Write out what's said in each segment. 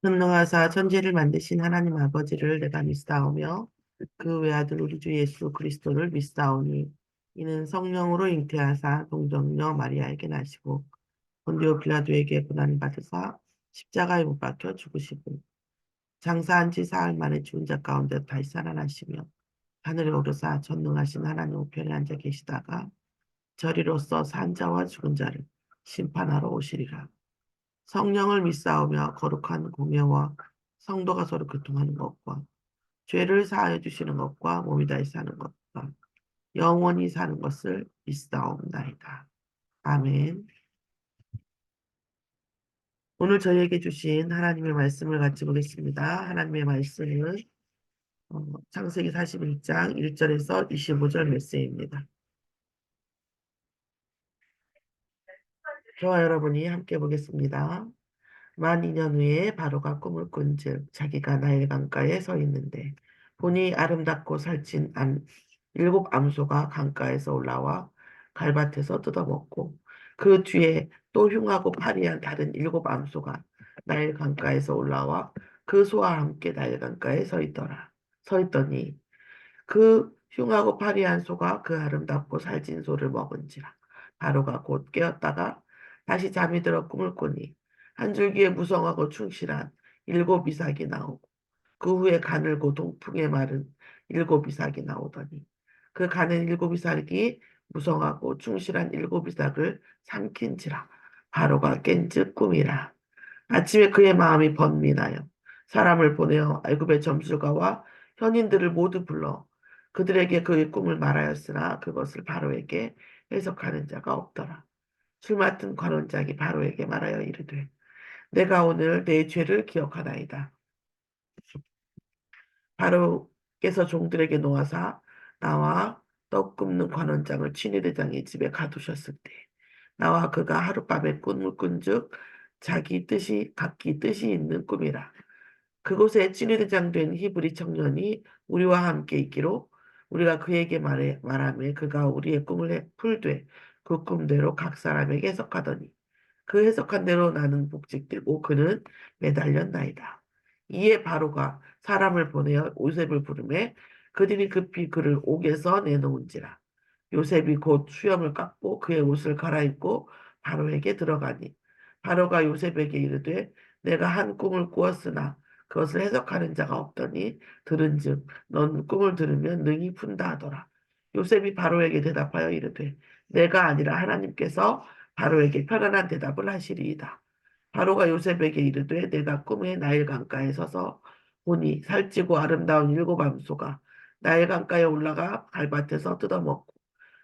전능하사 천지를 만드신 하나님 아버지를 내가 믿사오며 그 외아들 우리 주 예수 그리스도를 믿사오니 이는 성령으로 잉태하사 동정녀 마리아에게 나시고 본디오 빌라도에게 고난을 받으사 십자가에 못 박혀 죽으시고 장사한 지 사흘 만에 죽은 자 가운데 다시 살아나시며 하늘에 오르사 전능하신 하나님 우편에 앉아 계시다가 저리로서 산 자와 죽은 자를 심판하러 오시리라. 성령을 믿사오며 거룩한 공예와 성도가 서로 교통하는 것과 죄를 사하여 주시는 것과 몸이 다시 사는 것과 영원히 사는 것을 믿사옵나이다. 아멘. 오늘 저희에게 주신 하나님의 말씀을 같이 보겠습니다. 하나님의 말씀은 창세기 41장 1절에서 25절 메시지입니다. 저와 여러분이 함께 보겠습니다. 만 2년 후에 바로가 꿈을 꾼즉 자기가 나일 강가에 서 있는데 보니 아름답고 살찐 일곱 암소가 강가에서 올라와 갈밭에서 뜯어먹고 그 뒤에 또 흉하고 파리한 다른 일곱 암소가 나일 강가에서 올라와 그 소와 함께 나일 강가에 서 있더니 그 흉하고 파리한 소가 그 아름답고 살찐 소를 먹은지라. 바로가 곧 깨었다가 다시 잠이 들어 꿈을 꾸니 한 줄기에 무성하고 충실한 일곱 이삭이 나오고 그 후에 가늘고 동풍에 마른 일곱 이삭이 나오더니 그 가는 일곱 이삭이 무성하고 충실한 일곱 이삭을 삼킨지라. 바로가 깬즉 꿈이라. 아침에 그의 마음이 번민하여 사람을 보내어 애굽의 점술가와 현인들을 모두 불러 그들에게 그의 꿈을 말하였으나 그것을 바로에게 해석하는 자가 없더라. 술 맡은 관원장이 바로에게 말하여 이르되 내가 오늘 내 죄를 기억하나이다. 바로께서 종들에게 놓아사 나와 떡 굽는 관원장을 친위대장의 집에 가두셨을 때 나와 그가 하룻밤에 꿈을 꾼즉 각기 뜻이 있는 꿈이라. 그곳에 친위대장 된 히브리 청년이 우리와 함께 있기로 우리가 그에게 말하며 그가 우리의 꿈을 풀되 그 꿈대로 각 사람에게 해석하더니 그 해석한 대로 나는 복직되고 그는 매달렸나이다. 이에 바로가 사람을 보내어 요셉을 부르매 그들이 급히 그를 옥에서 내놓은지라. 요셉이 곧 수염을 깎고 그의 옷을 갈아입고 바로에게 들어가니 바로가 요셉에게 이르되 내가 한 꿈을 꾸었으나 그것을 해석하는 자가 없더니 들은즉 넌 꿈을 들으면 능히 푼다 하더라. 요셉이 바로에게 대답하여 이르되 내가 아니라 하나님께서 바로에게 편안한 대답을 하시리이다. 바로가 요셉에게 이르되 내가 꿈에 나일 강가에 서서 보니 살찌고 아름다운 일곱 암소가 나일 강가에 올라가 갈밭에서 뜯어먹고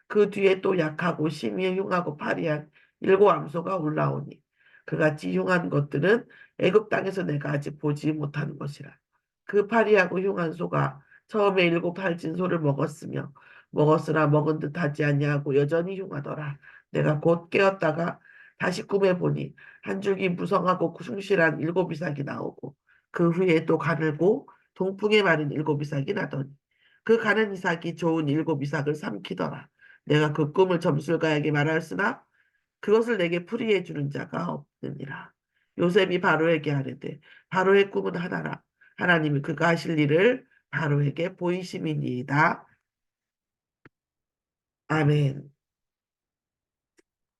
그 뒤에 또 약하고 심히 흉하고 파리한 일곱 암소가 올라오니 그같이 흉한 것들은 애굽 땅에서 내가 아직 보지 못한 것이라. 그 파리하고 흉한 소가 처음에 일곱 살찐 소를 먹었으나 먹은 듯 하지 아니하고 여전히 흉하더라. 내가 곧 깨었다가 다시 꿈에 보니 한 줄기 무성하고 충실한 일곱 이삭이 나오고 그 후에 또 가늘고 동풍에 마른 일곱 이삭이 나더니 그 가는 이삭이 좋은 일곱 이삭을 삼키더라. 내가 그 꿈을 점술가에게 말하였으나 그것을 내게 풀이해 주는 자가 없느니라. 요셉이 바로에게 하려되 바로의 꿈은 하나라. 하나님이 그가 하실 일을 바로에게 보이심이니이다. 아멘.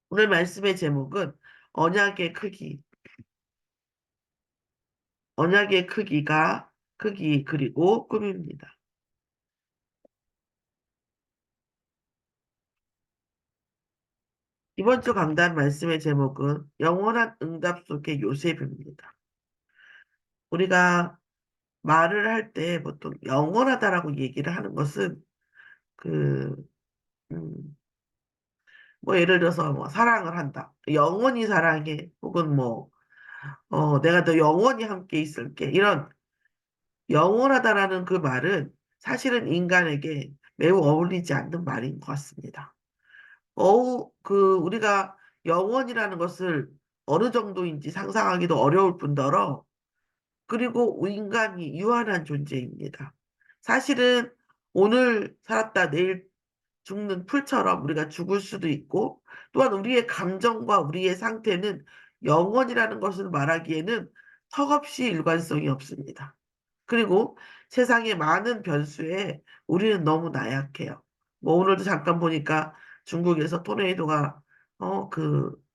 오늘 말씀의 제목은 언약의 크기, 언약의 크기 그리고 꿈입니다. 이번 주 강단 말씀의 제목은 영원한 응답 속의 요셉입니다. 우리가 말을 할 때 보통 영원하다라고 얘기를 하는 것은 그, 음, 뭐 예를 들어서 뭐 사랑을 한다. 영원히 사랑해. 혹은 뭐, 내가 너 영원히 함께 있을게. 이런 영원하다라는 그 말은 사실은 인간에게 매우 어울리지 않는 말인 것 같습니다. 우리가 영원이라는 것을 어느 정도인지 상상하기도 어려울 뿐더러 그리고 인간이 유한한 존재입니다. 사실은 오늘 살았다 내일 죽는 풀처럼 우리가 죽을 수도 있고 또한 우리의 감정과 우리의 상태는 영원이라는 것을 말하기에는 턱없이 일관성이 없습니다. 그리고 세상의 많은 변수에 우리는 너무 나약해요. 뭐 오늘도 잠깐 보니까 중국에서 토네이도가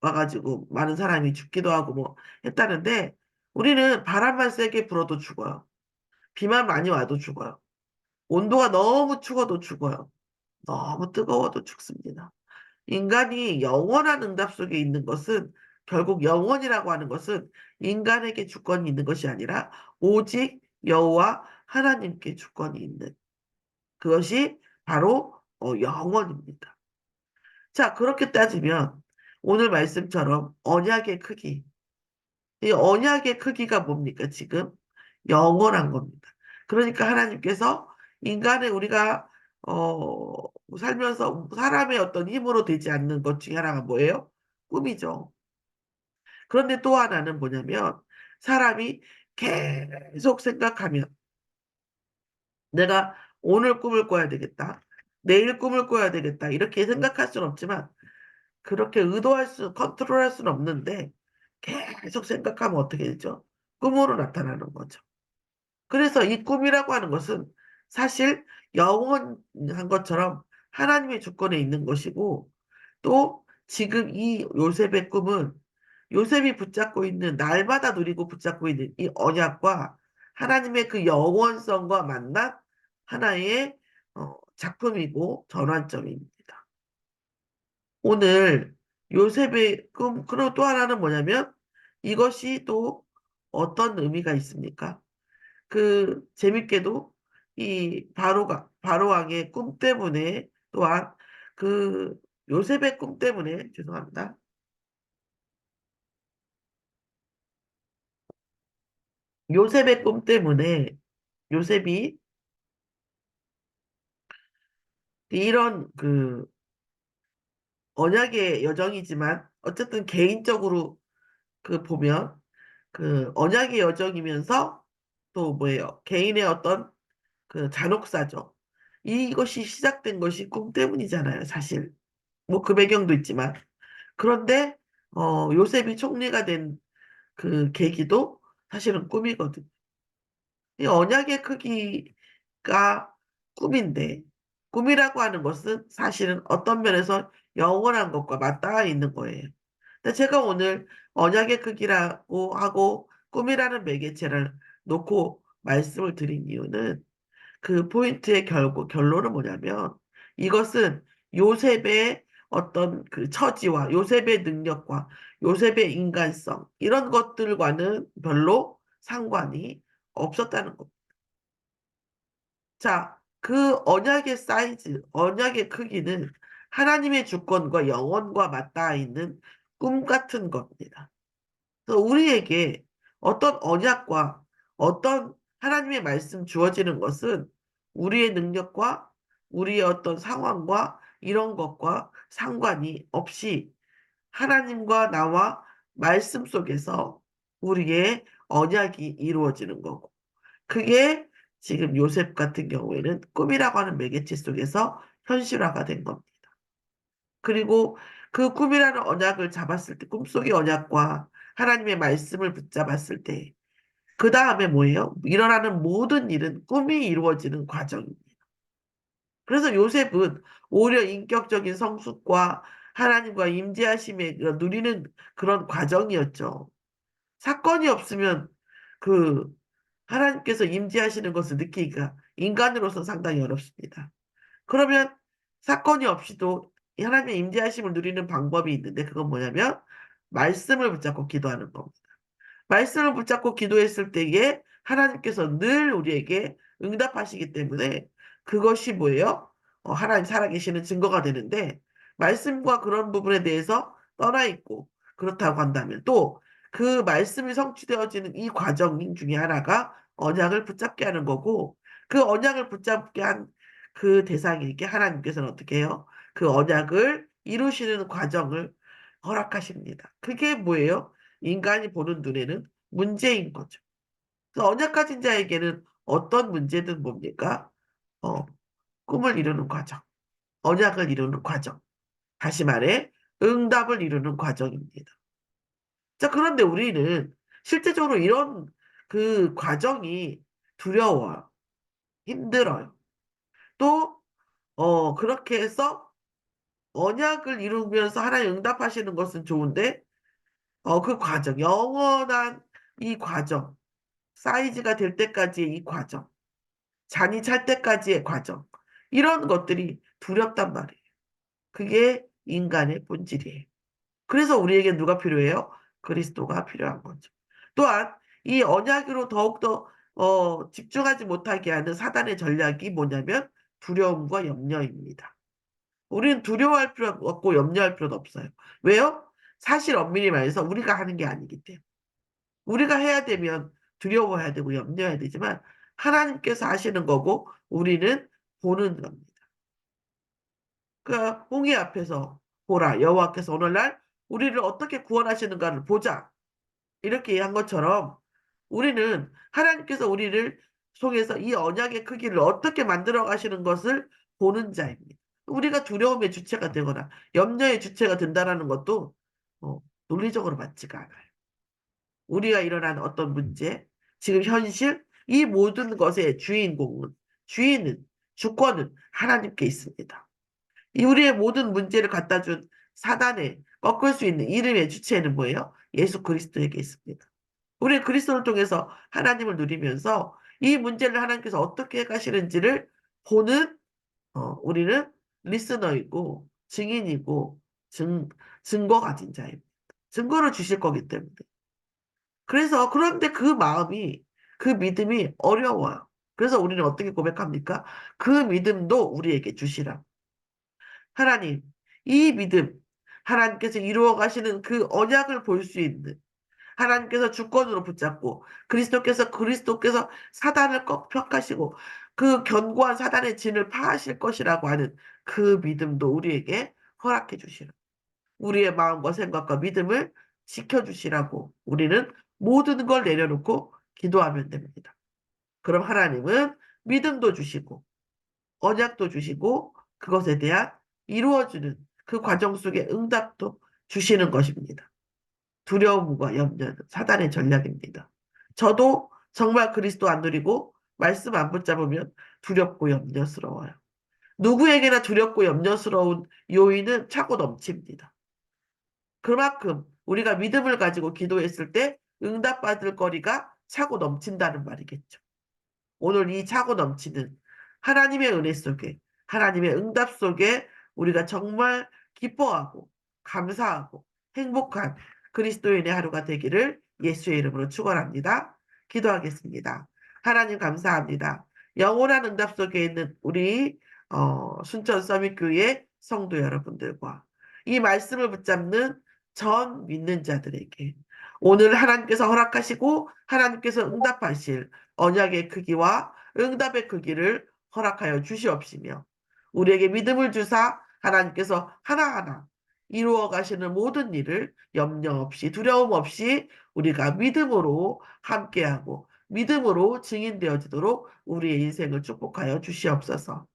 와가지고 많은 사람이 죽기도 하고 뭐 했다는데 우리는 바람만 세게 불어도 죽어요. 비만 많이 와도 죽어요. 온도가 너무 추워도 죽어요. 너무 뜨거워도 죽습니다. 인간이 영원한 응답 속에 있는 것은 결국 영원이라고 하는 것은 인간에게 주권이 있는 것이 아니라 오직 여호와 하나님께 주권이 있는 그것이 바로 영원입니다. 자, 그렇게 따지면 오늘 말씀처럼 언약의 크기, 이 언약의 크기가 뭡니까, 지금? 영원한 겁니다. 그러니까 하나님께서 인간의 우리가, 살면서 사람의 어떤 힘으로 되지 않는 것 중에 하나가 뭐예요? 꿈이죠. 그런데 또 하나는 뭐냐면, 사람이 계속 생각하면, 내가 오늘 꿈을 꿔야 되겠다. 내일 꿈을 꿔야 되겠다. 이렇게 생각할 수는 없지만, 그렇게 컨트롤할 수는 없는데, 계속 생각하면 어떻게 되죠? 꿈으로 나타나는 거죠. 그래서 이 꿈이라고 하는 것은 사실 영원한 것처럼 하나님의 주권에 있는 것이고, 또 지금 이 요셉의 꿈은 요셉이 붙잡고 있는, 날마다 누리고 붙잡고 있는 이 언약과 하나님의 그 영원성과 만난 하나의 작품이고 전환점입니다. 오늘 요셉의 꿈, 그리고 또 하나는 뭐냐면 이것이 또 어떤 의미가 있습니까? 재밌게도 바로 왕의 꿈 때문에 또한 그 요셉의 꿈 때문에 죄송합니다. 요셉의 꿈 때문에 요셉이 이런 언약의 여정이지만 어쨌든 개인적으로 보면 언약의 여정이면서 또 뭐예요? 개인의 어떤 잔혹사죠. 이것이 시작된 것이 꿈 때문이잖아요, 사실. 뭐 그 배경도 있지만. 그런데 요셉이 총리가 된 그 계기도 사실은 꿈이거든. 이 언약의 크기가 꿈인데, 꿈이라고 하는 것은 사실은 어떤 면에서 영원한 것과 맞닿아 있는 거예요. 근데 제가 오늘 언약의 크기라고 하고 꿈이라는 매개체를 놓고 말씀을 드린 이유는 그 포인트의 결론은 뭐냐면 이것은 요셉의 어떤 그 처지와 요셉의 능력과 요셉의 인간성 이런 것들과는 별로 상관이 없었다는 겁니다. 자, 그 언약의 사이즈, 언약의 크기는 하나님의 주권과 영원과 맞닿아 있는 꿈 같은 겁니다. 그래서 우리에게 어떤 언약과 어떤 하나님의 말씀 주어지는 것은 우리의 능력과 우리의 어떤 상황과 이런 것과 상관이 없이 하나님과 나와 말씀 속에서 우리의 언약이 이루어지는 거고. 그게 지금 요셉 같은 경우에는 꿈이라고 하는 매개체 속에서 현실화가 된 겁니다. 그리고 그 꿈이라는 언약을 잡았을 때, 꿈속의 언약과 하나님의 말씀을 붙잡았을 때, 그 다음에 뭐예요? 일어나는 모든 일은 꿈이 이루어지는 과정입니다. 그래서 요셉은 오히려 인격적인 성숙과 하나님과 임재하심에 누리는 그런 과정이었죠. 사건이 없으면 그 하나님께서 임재하시는 것을 느끼기가 인간으로서 상당히 어렵습니다. 그러면 사건이 없이도 하나님의 임재하심을 누리는 방법이 있는데 그건 뭐냐면 말씀을 붙잡고 기도하는 겁니다. 말씀을 붙잡고 기도했을 때에 하나님께서 늘 우리에게 응답하시기 때문에 그것이 뭐예요? 하나님 살아계시는 증거가 되는데 말씀과 그런 부분에 대해서 떠나 있고 그렇다고 한다면 또 그 말씀이 성취되어지는 이 과정 중에 하나가 언약을 붙잡게 하는 거고 그 언약을 붙잡게 한 그 대상에게 하나님께서는 어떻게 해요? 그 언약을 이루시는 과정을 허락하십니다. 그게 뭐예요? 인간이 보는 눈에는 문제인 거죠. 그래서 언약 가진 자에게는 어떤 문제든 뭡니까? 어, 꿈을 이루는 과정, 언약을 이루는 과정, 다시 말해 응답을 이루는 과정입니다. 자, 그런데 우리는 실제적으로 이런 그 과정이 두려워요. 힘들어요. 또, 그렇게 해서 언약을 이루면서 하나님 응답하시는 것은 좋은데, 그 과정, 영원한 이 과정, 사이즈가 될 때까지의 이 과정, 잔이 찰 때까지의 과정, 이런 것들이 두렵단 말이에요. 그게 인간의 본질이에요. 그래서 우리에게 누가 필요해요? 그리스도가 필요한 거죠. 또한 이 언약으로 더욱더 집중하지 못하게 하는 사단의 전략이 뭐냐면 두려움과 염려입니다. 우리는 두려워할 필요 없고 염려할 필요도 없어요. 왜요? 사실 엄밀히 말해서 우리가 하는 게 아니기 때문에. 우리가 해야 되면 두려워해야 되고 염려해야 되지만 하나님께서 하시는 거고 우리는 보는 겁니다. 그 홍해 앞에서 보라 여호와께서 오늘날 우리를 어떻게 구원하시는가를 보자. 이렇게 한 것처럼 우리는 하나님께서 우리를 통해서 이 언약의 크기를 어떻게 만들어 가시는 것을 보는 자입니다. 우리가 두려움의 주체가 되거나 염려의 주체가 된다는 것도 논리적으로 맞지가 않아요. 우리가 일어난 어떤 문제, 지금 현실, 이 모든 것의 주인은, 주권은 하나님께 있습니다. 이 우리의 모든 문제를 갖다 준 사단에 꺾을 수 있는 이름의 주체는 뭐예요? 예수 그리스도에게 있습니다. 우리 그리스도를 통해서 하나님을 누리면서 이 문제를 하나님께서 어떻게 가시는지를 보는 우리는 리스너이고 증인이고 증거 가진 자입니다. 증거를 주실 거기 때문에. 그래서 그런데 그 믿음이 어려워요. 그래서 우리는 어떻게 고백합니까? 그 믿음도 우리에게 주시라. 하나님, 이 믿음, 하나님께서 이루어 가시는 그 언약을 볼 수 있는 하나님께서 주권으로 붙잡고 그리스도께서 사단을 꺾 펴가시고 그 견고한 사단의 진을 파하실 것이라고 하는 그 믿음도 우리에게 허락해 주시라. 우리의 마음과 생각과 믿음을 지켜주시라고 우리는 모든 걸 내려놓고 기도하면 됩니다. 그럼 하나님은 믿음도 주시고 언약도 주시고 그것에 대한 이루어지는 그 과정 속에 응답도 주시는 것입니다. 두려움과 염려는 사단의 전략입니다. 저도 정말 그리스도 안 누리고 말씀 안 붙잡으면 두렵고 염려스러워요. 누구에게나 두렵고 염려스러운 요인은 차고 넘칩니다. 그만큼 우리가 믿음을 가지고 기도했을 때 응답받을 거리가 차고 넘친다는 말이겠죠. 오늘 이 차고 넘치는 하나님의 은혜 속에, 하나님의 응답 속에 우리가 정말 기뻐하고 감사하고 행복한 그리스도인의 하루가 되기를 예수의 이름으로 축원합니다. 기도하겠습니다. 하나님 감사합니다. 영원한 응답 속에 있는 우리 순천 서밋교회 성도 여러분들과 이 말씀을 붙잡는 전 믿는 자들에게 오늘 하나님께서 허락하시고 하나님께서 응답하실 언약의 크기와 응답의 크기를 허락하여 주시옵시며 우리에게 믿음을 주사 하나님께서 하나하나 이루어 가시는 모든 일을 염려 없이 두려움 없이 우리가 믿음으로 함께하고 믿음으로 증인되어지도록 우리의 인생을 축복하여 주시옵소서.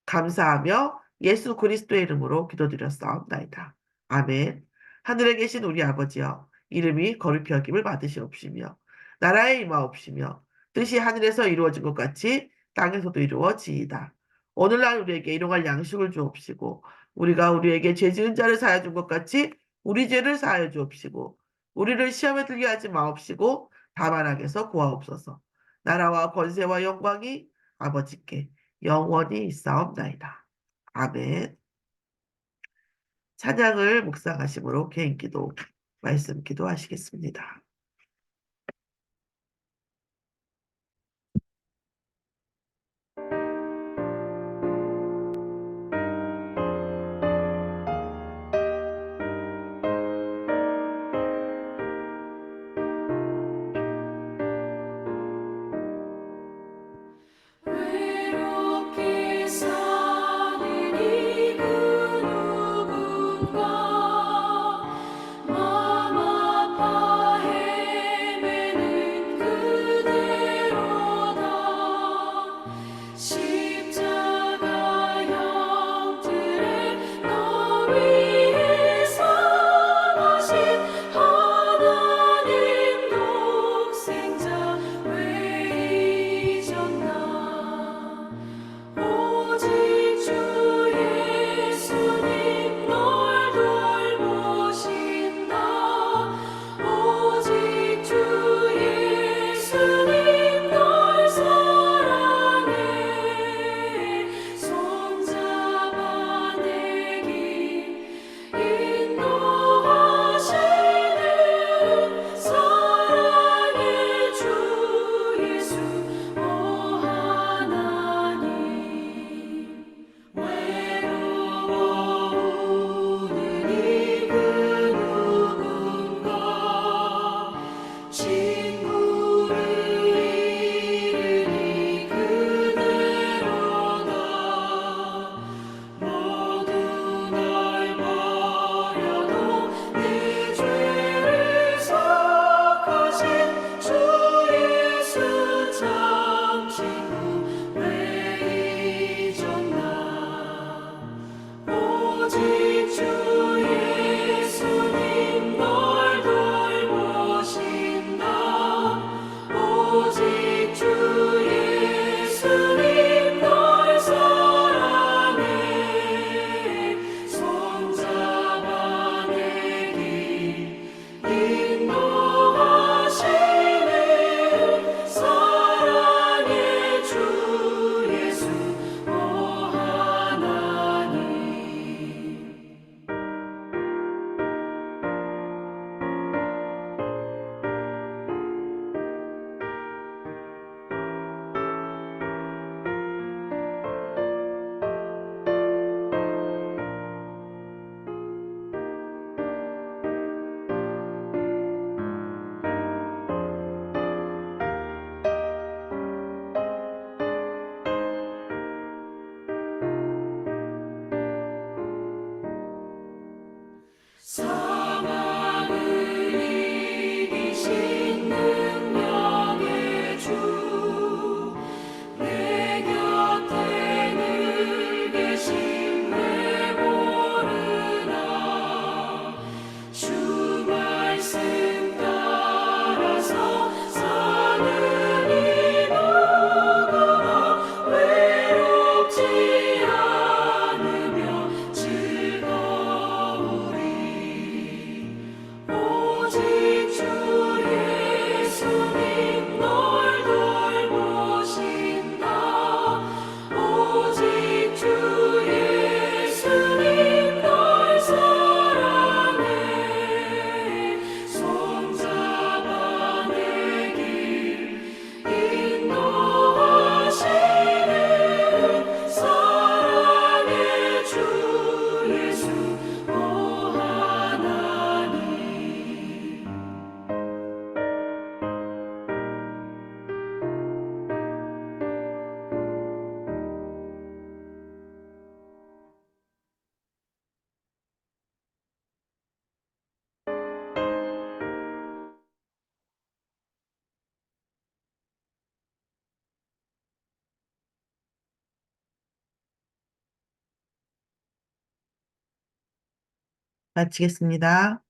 감사하며 예수 그리스도의 이름으로 기도드렸사옵나이다. 아멘. 하늘에 계신 우리 아버지여 이름이 거룩히 여김을 받으시옵시며 나라에 임하옵시며 뜻이 하늘에서 이루어진 것 같이 땅에서도 이루어지이다. 오늘날 우리에게 일용할 양식을 주옵시고 우리가 우리에게 죄 지은 자를 사하여 준 것 같이 우리 죄를 사하여 주옵시고 우리를 시험에 들게 하지 마옵시고 다만 악에서 구하옵소서. 나라와 권세와 영광이 아버지께 영원히 있사옵나이다. 아멘. 찬양을 묵상하심으로 개인기도 말씀 기도하시겠습니다. 외롭게 사는 이 그 누군가 맘 아파해 마치겠습니다.